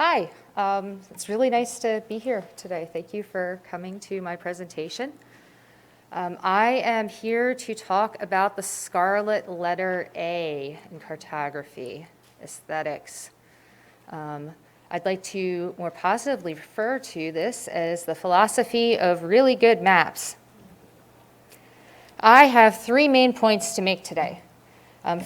Hi, it's really nice to be here today. Thank you for coming to my presentation. I am here to talk about the Scarlet Letter A in cartography, aesthetics. I'd like to more positively refer to this as the philosophy of really good maps. I have three main points to make today.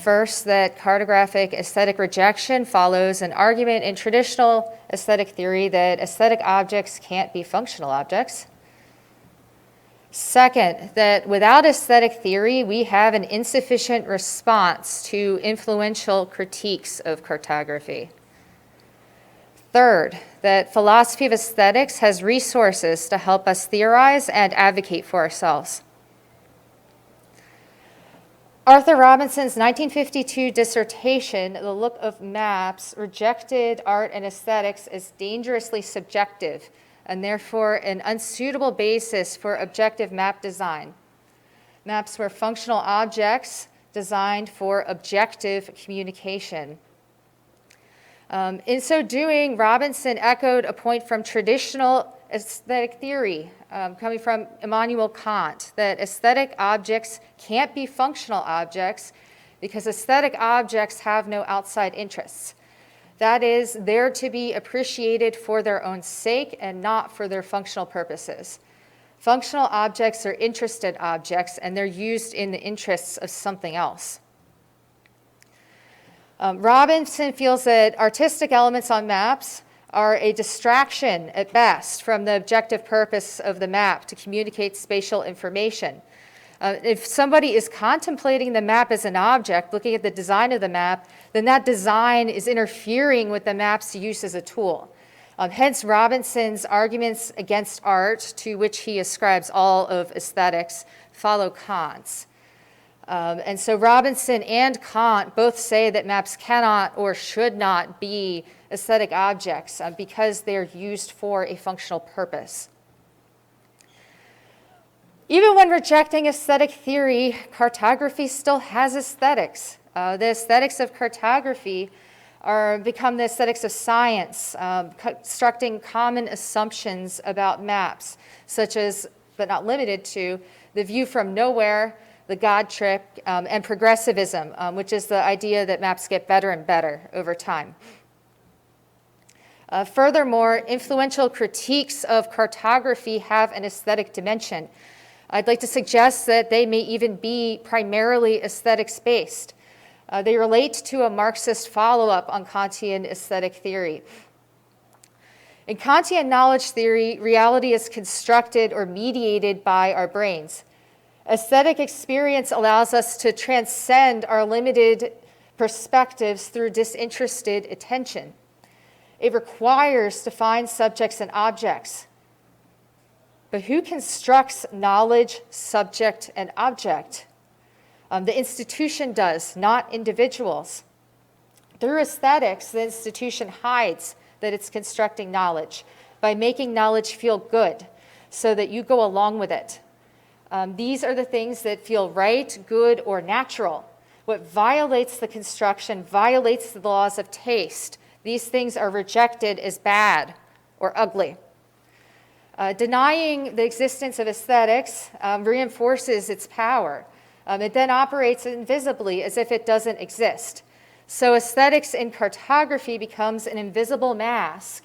First, that cartographic aesthetic rejection follows an argument in traditional aesthetic theory that aesthetic objects can't be functional objects. Second, that without aesthetic theory, we have an insufficient response to influential critiques of cartography. Third, that philosophy of aesthetics has resources to help us theorize and advocate for ourselves. Arthur Robinson's 1952 dissertation, The Look of Maps, rejected art and aesthetics as dangerously subjective and therefore an unsuitable basis for objective map design. Maps were functional objects designed for objective communication. In so doing, Robinson echoed a point from traditional aesthetic theory coming from Immanuel Kant, that aesthetic objects can't be functional objects because aesthetic objects have no outside interests. That is, they're to be appreciated for their own sake and not for their functional purposes. Functional objects are interested objects, and they're used in the interests of something else. Robinson feels that artistic elements on maps are a distraction at best from the objective purpose of the map to communicate spatial information. If somebody is contemplating the map as an object, looking at the design of the map, then that design is interfering with the map's use as a tool. Hence, Robinson's arguments against art, to which he ascribes all of aesthetics, follow Kant's. And so Robinson and Kant both say that maps cannot or should not be aesthetic objects because they're used for a functional purpose. Even when rejecting aesthetic theory, cartography still has aesthetics. The aesthetics of cartography become the aesthetics of science, constructing common assumptions about maps, such as, but not limited to, the view from nowhere, the God trip, and progressivism, which is the idea that maps get better and better over time. Furthermore, influential critiques of cartography have an aesthetic dimension. I'd like to suggest that they may even be primarily aesthetics-based. They relate to a Marxist follow-up on Kantian aesthetic theory. In Kantian knowledge theory, reality is constructed or mediated by our brains. Aesthetic experience allows us to transcend our limited perspectives through disinterested attention. It requires defined subjects and objects. But who constructs knowledge, subject, and object? The institution does, not individuals. Through aesthetics, the institution hides that it's constructing knowledge by making knowledge feel good so that you go along with it. These are the things that feel right, good, or natural. What violates the construction violates the laws of taste. These things are rejected as bad or ugly. Denying the existence of aesthetics reinforces its power. It then operates invisibly as if it doesn't exist. So aesthetics in cartography becomes an invisible mask,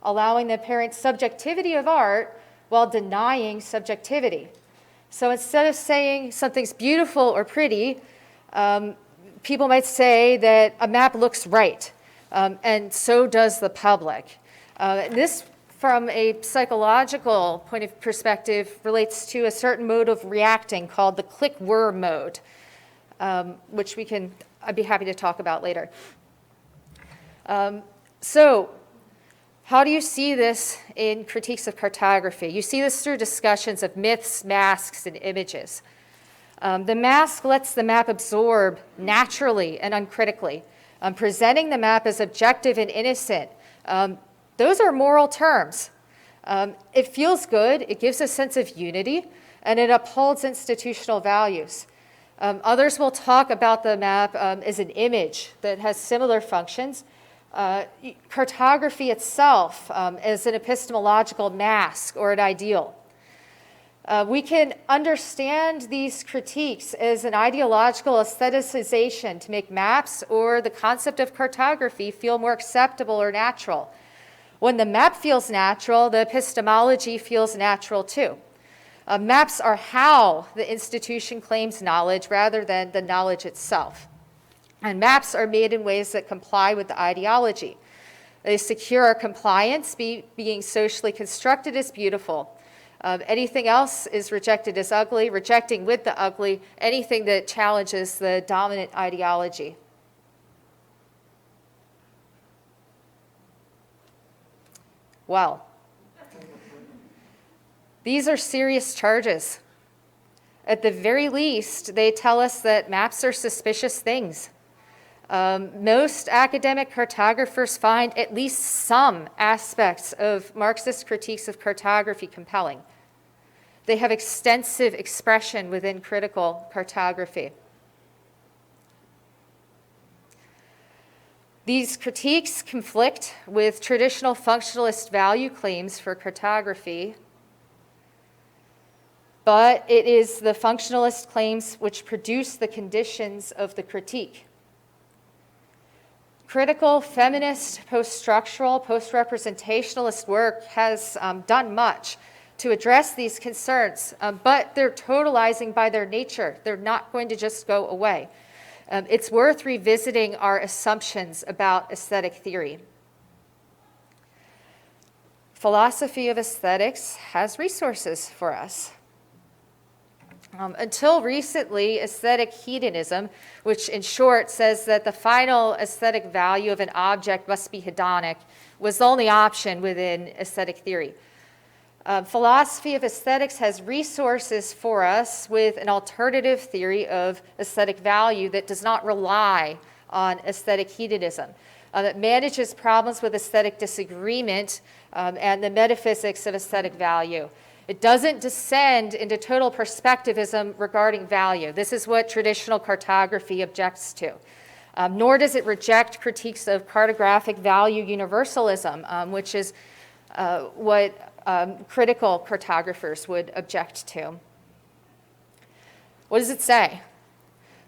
allowing the apparent subjectivity of art while denying subjectivity. So instead of saying something's beautiful or pretty, people might say that a map looks right, and so does the public. This, from a psychological point of perspective, relates to a certain mode of reacting called the click-whir mode, which I'd be happy to talk about later. So how do you see this in critiques of cartography? You see this through discussions of myths, masks, and images. The mask lets the map absorb naturally and uncritically. Presenting the map as objective and innocent, those are moral terms. It feels good, it gives a sense of unity, and it upholds institutional values. Others will talk about the map as an image that has similar functions, Cartography itself is an epistemological mask or an ideal. We can understand these critiques as an ideological aestheticization to make maps or the concept of cartography feel more acceptable or natural. When the map feels natural, the epistemology feels natural too. Maps are how the institution claims knowledge rather than the knowledge itself. And maps are made in ways that comply with the ideology. They secure our compliance, being socially constructed as beautiful. Anything else is rejected as ugly, rejecting with the ugly, anything that challenges the dominant ideology. Well, these are serious charges. At the very least, they tell us that maps are suspicious things. Most academic cartographers find at least some aspects of Marxist critiques of cartography compelling. They have extensive expression within critical cartography. These critiques conflict with traditional functionalist value claims for cartography, but it is the functionalist claims which produce the conditions of the critique. Critical, feminist, post-structural, post-representationalist work has done much to address these concerns, but they're totalizing by their nature. They're not going to just go away. It's worth revisiting our assumptions about aesthetic theory. Philosophy of aesthetics has resources for us. Until recently, aesthetic hedonism, which in short says that the final aesthetic value of an object must be hedonic, was the only option within aesthetic theory. Philosophy of aesthetics has resources for us with an alternative theory of aesthetic value that does not rely on aesthetic hedonism, that manages problems with aesthetic disagreement and the metaphysics of aesthetic value. It doesn't descend into total perspectivism regarding value. This is what traditional cartography objects to. Nor does it reject critiques of cartographic value universalism, which is what critical cartographers would object to. What does it say?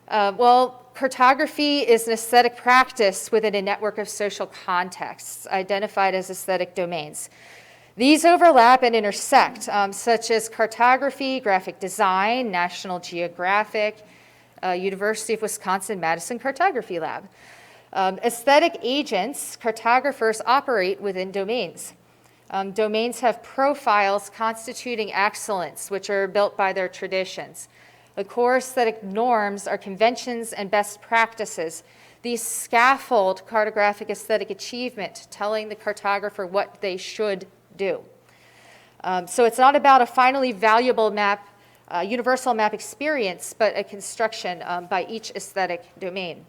Well, cartography is an aesthetic practice within a network of social contexts identified as aesthetic domains. These overlap and intersect, such as cartography, graphic design, National Geographic, University of Wisconsin-Madison Cartography Lab. Aesthetic agents, cartographers, operate within domains. Domains have profiles constituting excellence, which are built by their traditions. The core aesthetic norms are conventions and best practices. These scaffold cartographic aesthetic achievement, telling the cartographer what they should do. So it's not about a finally valuable map, universal map experience, but a construction by each aesthetic domain.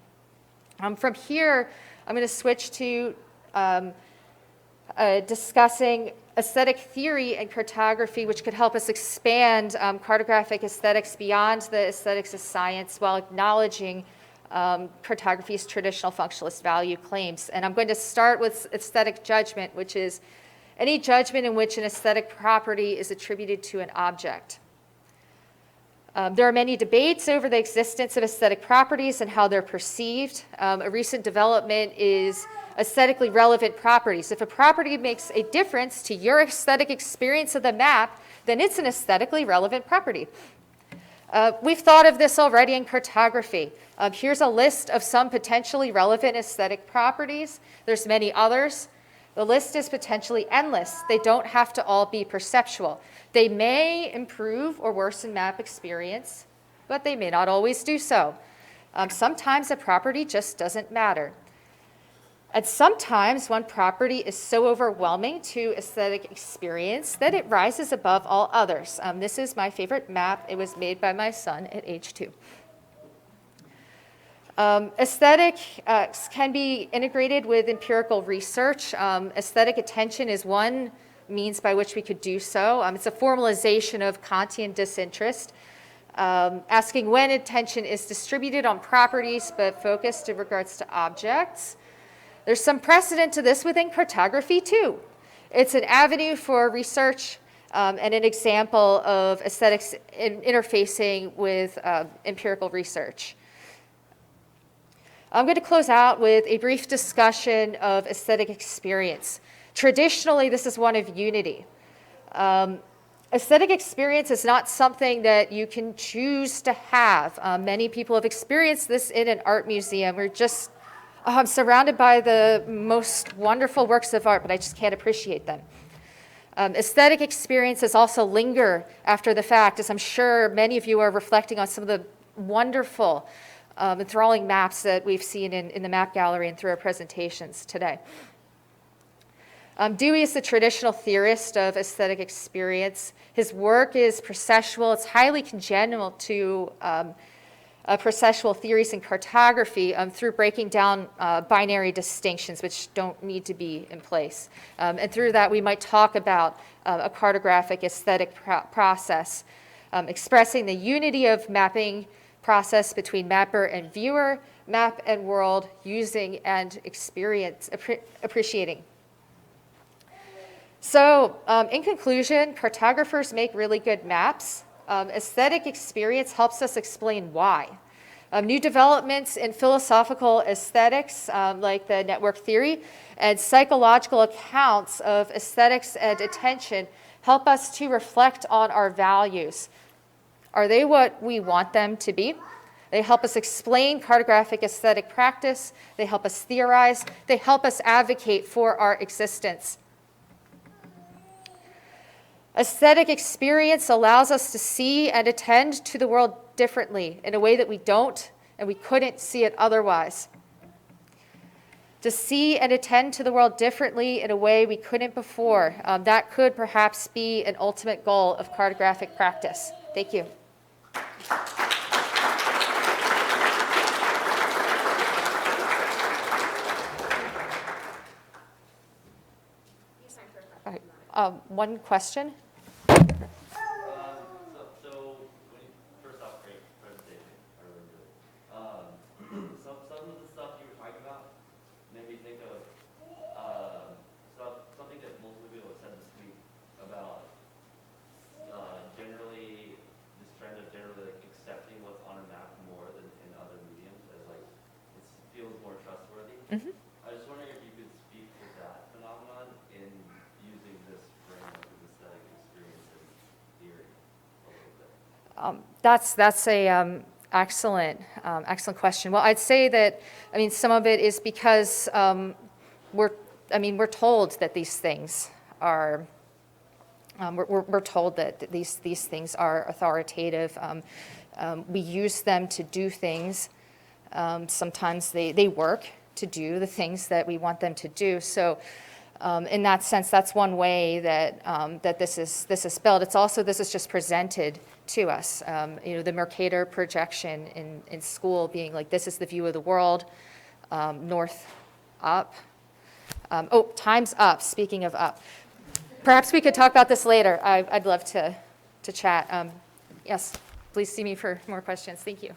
From here, I'm going to switch to discussing aesthetic theory and cartography, which could help us expand cartographic aesthetics beyond the aesthetics of science while acknowledging cartography's traditional functionalist value claims. And I'm going to start with aesthetic judgment, which is any judgment in which an aesthetic property is attributed to an object. There are many debates over the existence of aesthetic properties and how they're perceived. A recent development is aesthetically relevant properties. If a property makes a difference to your aesthetic experience of the map, then it's an aesthetically relevant property. We've thought of this already in cartography. Here's a list of some potentially relevant aesthetic properties. There's many others. The list is potentially endless. They don't have to all be perceptual. They may improve or worsen map experience, but they may not always do so. Sometimes a property just doesn't matter. And sometimes one property is so overwhelming to aesthetic experience that it rises above all others. This is my favorite map. It was made by my son at age 2. Aesthetic can be integrated with empirical research. Aesthetic attention is one means by which we could do so. It's a formalization of Kantian disinterest, asking when attention is distributed on properties but focused in regards to objects. There's some precedent to this within cartography too. It's an avenue for research and an example of aesthetics interfacing with empirical research. I'm going to close out with a brief discussion of aesthetic experience. Traditionally, this is one of unity. Aesthetic experience is not something that you can choose to have. Many people have experienced this in an art museum. We're just surrounded by the most wonderful works of art, but I just can't appreciate them. Aesthetic experiences also linger after the fact, as I'm sure many of you are reflecting on some of the wonderful, enthralling maps that we've seen in the map gallery and through our presentations today. Dewey is the traditional theorist of aesthetic experience. His work is processual. It's highly congenial to processual theories in cartography through breaking down binary distinctions, which don't need to be in place. And through that, we might talk about a cartographic aesthetic process, expressing the unity of mapping process between mapper and viewer, map and world, using and experience, appreciating. So in conclusion, cartographers make really good maps. Aesthetic experience helps us explain why. New developments in philosophical aesthetics, like the network theory, and psychological accounts of aesthetics and attention help us to reflect on our values. Are they what we want them to be? They help us explain cartographic aesthetic practice. They help us theorize. They help us advocate for our existence. Aesthetic experience allows us to see and attend to the world differently in a way that we don't and we couldn't see it otherwise. To see and attend to the world differently in a way we couldn't before, that could perhaps be an ultimate goal of cartographic practice. Thank you. All right, one question. First off, great presentation. I really enjoyed it. Some of the stuff you were talking about made me think of something that multiple people have said this week about generally this trend of generally like accepting what's on a map more than in other mediums as like it feels more trustworthy. Mm-hmm. I was wondering if you could speak to that phenomenon in using this framework of aesthetic experience and theory a little bit. That's a excellent question. Well, I'd say that, some of it is because we're told that these things are, we're told that these things are authoritative. We use them to do things. Sometimes they work to do the things that we want them to do. So in that sense, that's one way that this is spelled. It's also, this is just presented to us. The Mercator projection in school being like, this is the view of the world, north up. Time's up, speaking of up. Perhaps we could talk about this later. I'd love to chat. Yes, please see me for more questions. Thank you.